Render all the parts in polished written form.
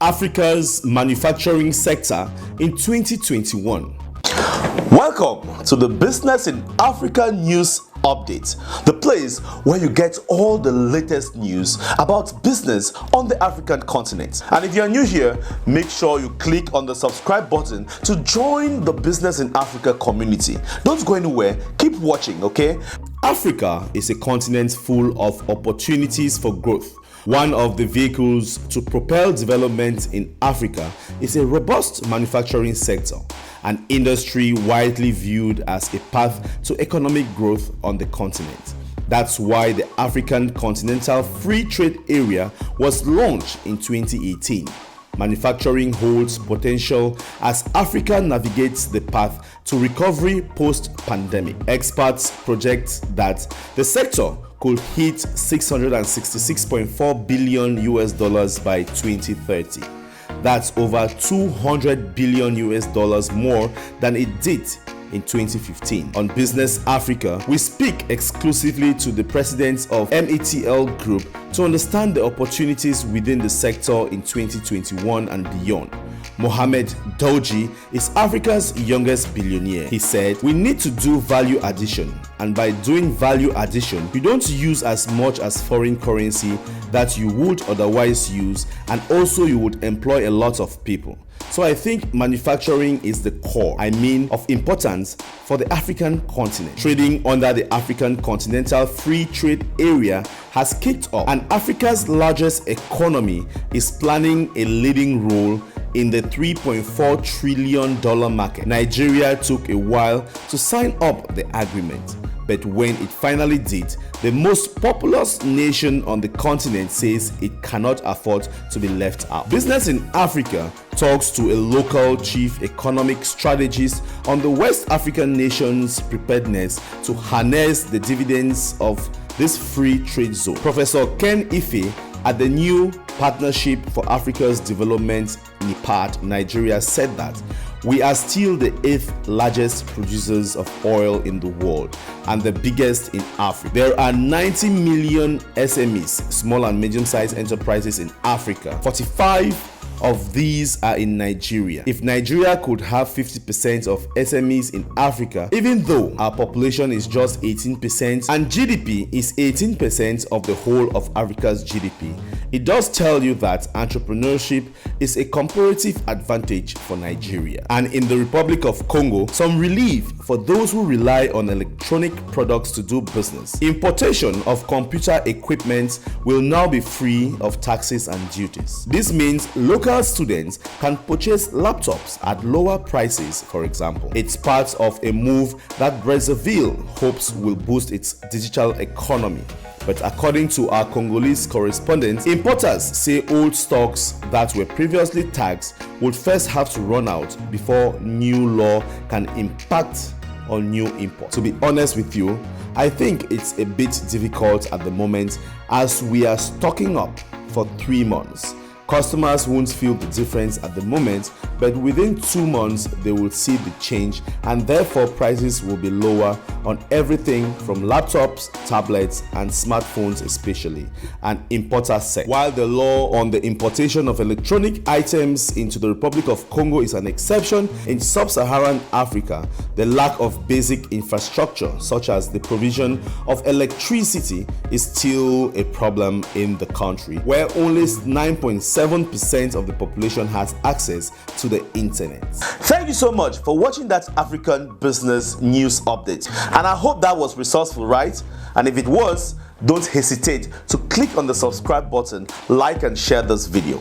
Africa's manufacturing sector in 2021. Welcome to the Business in Africa News Update, the place where you get all the latest news about business on the African continent. And if you're new here, make sure you click on the subscribe button to join the Business in Africa community. Don't go anywhere, keep watching, okay? Africa is a continent full of opportunities for growth. One of the vehicles to propel development in Africa is a robust manufacturing sector, an industry widely viewed as a path to economic growth on the continent. That's why the African Continental Free Trade Area was launched in 2018. Manufacturing holds potential as Africa navigates the path to recovery post-pandemic. Experts project that the sector could hit $666.4 billion by 2030. That's over $200 billion more than it did in 2015. On Business Africa, we speak exclusively to the presidents of METL Group to understand the opportunities within the sector in 2021 and beyond. Mohamed Douji is Africa's youngest billionaire. He said, "We need to do value addition, and by doing value addition, you don't use as much as foreign currency that you would otherwise use, and also you would employ a lot of people. So I think manufacturing is the core, of importance for the African continent. Trading under the African Continental Free Trade Area has kicked off, and Africa's largest economy is planning a leading role in the $3.4 trillion market. Nigeria took a while to sign up the agreement, but when it finally did, the most populous nation on the continent says it cannot afford to be left out. Business in Africa talks to a local chief economic strategist on the West African nation's preparedness to harness the dividends of this free trade zone. Professor Ken Ife at the new Partnership for Africa's Development, NIPAD, Nigeria, said that we are still the 8th largest producers of oil in the world and the biggest in Africa. There are 90 million SMEs, small and medium-sized enterprises in Africa. 45 of these are in Nigeria. If Nigeria could have 50% of SMEs in Africa, even though our population is just 18% and GDP is 18% of the whole of Africa's GDP, it does tell you that entrepreneurship is a comparative advantage for Nigeria. And in the Republic of Congo, some relief for those who rely on electronic products to do business. Importation of computer equipment will now be free of taxes and duties. This means local students can purchase laptops at lower prices, for example. It's part of a move that Brazzaville hopes will boost its digital economy. But according to our Congolese correspondent, importers say old stocks that were previously taxed would first have to run out before new law can impact on new imports. To be honest with you, I think it's a bit difficult at the moment as we are stocking up for 3 months. Customers won't feel the difference at the moment, but within 2 months they will see the change, and therefore prices will be lower on everything from laptops, tablets, and smartphones especially, an importer said. While the law on the importation of electronic items into the Republic of Congo is an exception, in sub-Saharan Africa, the lack of basic infrastructure such as the provision of electricity is still a problem in the country, where only 9.7% of the population has access to the internet. Thank you so much for watching that African Business News Update, and I hope that was resourceful, right? And if it was, don't hesitate to click on the subscribe button, like and share this video.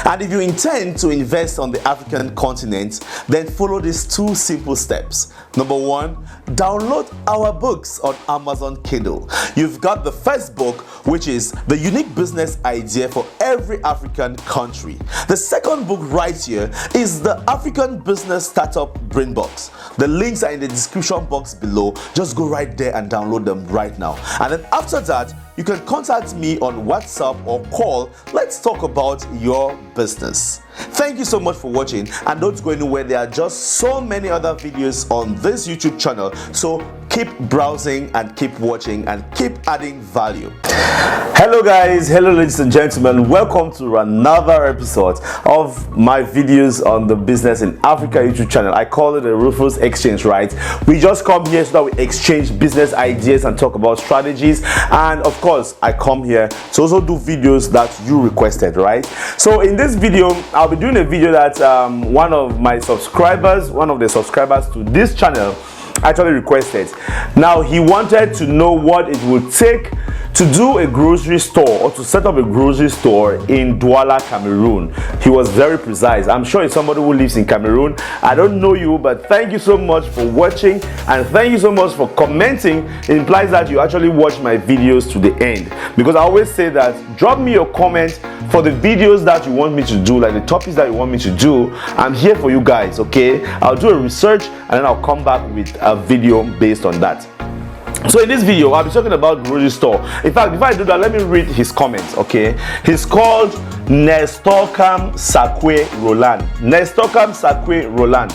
And if you intend to invest on the African continent, then follow these 2 simple steps. Number 1, download our books on Amazon Kindle. You've got the first book, which is The Unique Business Idea for Every African Country. The second book right here is The African Business Startup BRAINBOX. The links are in the description box below. Just go right there and download them right now. And then after that, you can contact me on WhatsApp or call. Let's talk about your business. Thank you so much for watching, and don't go anywhere. There are just so many other videos on this YouTube channel, so keep browsing and keep watching and keep adding value. Hello guys, hello ladies and gentlemen, welcome to another episode of my videos on the Business in Africa YouTube channel. I call it a Rufus exchange, right? We just come here so that we exchange business ideas and talk about strategies, and of course I come here to also do videos that you requested, right? So in this video I'll be doing a video that one of the subscribers to this channel actually requested. Now he wanted to know what it would take to do a grocery store or to set up a grocery store in Douala, Cameroon. He was very precise. I'm sure it's somebody who lives in Cameroon. I don't know you, but thank you so much for watching and thank you so much for commenting. It implies that you actually watch my videos to the end, because I always say that drop me your comment for the videos that you want me to do, like the topics that you want me to do. I'm here for you guys, okay? I'll do a research and then I'll come back with a video based on that. So in this video I'll be talking about grocery store. In fact, before I do that, let me read his comments, okay? He's called Nestokam Sakwe Roland. Nestokam Sakwe Roland,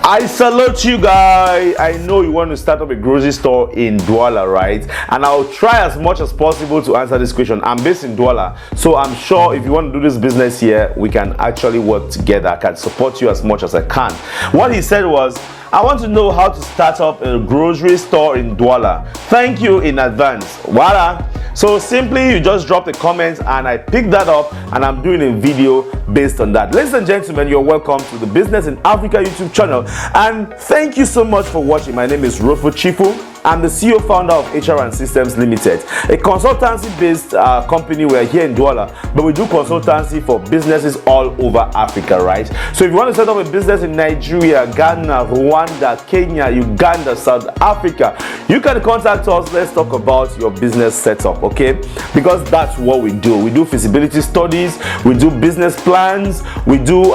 I salute you guys. I know you want to start up a grocery store in Douala, right? And I'll try as much as possible to answer this question. I'm based in Douala, so I'm sure if you want to do this business here, we can actually work together. I can support you as much as I can. What he said was, I want to know how to start up a grocery store in Douala. Thank you in advance. Voila. So simply you just drop the comments and I pick that up and I'm doing a video based on that. Ladies and gentlemen, you're welcome to the Business in Africa YouTube channel, and thank you so much for watching. My name is Rufus Chifu. I'm the CEO founder of HR and Systems Limited, a consultancy-based company. We're here in Douala, but we do consultancy for businesses all over Africa, right? So if you want to set up a business in Nigeria, Ghana, Rwanda, Kenya, Uganda, South Africa, you can contact us. Let's talk about your business setup, okay? Because that's what we do. We do feasibility studies, we do business plans, we do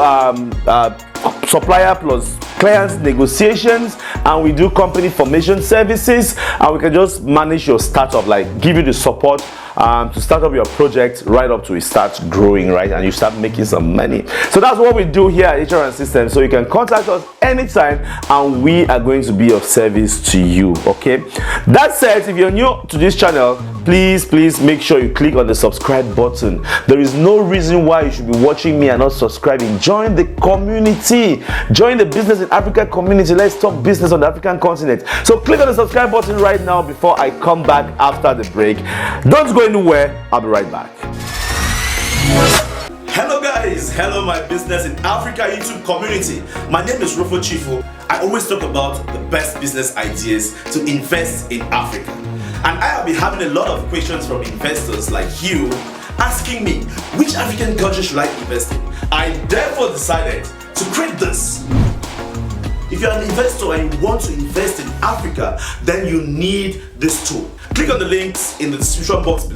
supplier plus clients negotiations, and we do company formation services, and we can just manage your startup, like give you the support to start up your project right up to it starts growing, right, and you start making some money. So that's what we do here at HR and Systems. So you can contact us anytime and we are going to be of service to you, okay? That said, if you're new to this channel, please make sure you click on the subscribe button. There is no reason why you should be watching me and not subscribing. Join the community, join the Business in Africa community. Let's talk business on the African continent. So click on the subscribe button right now before I come back after the break. Don't go anywhere, I'll be right back. Hello guys, hello my Business in Africa YouTube community. My name is Rufus Chifu. I always talk about the best business ideas to invest in Africa. And I have been having a lot of questions from investors like you asking me, which African country should I invest in? I therefore decided to create this. If you're an investor and you want to invest in Africa, then you need this tool. Click on the links in the description box below.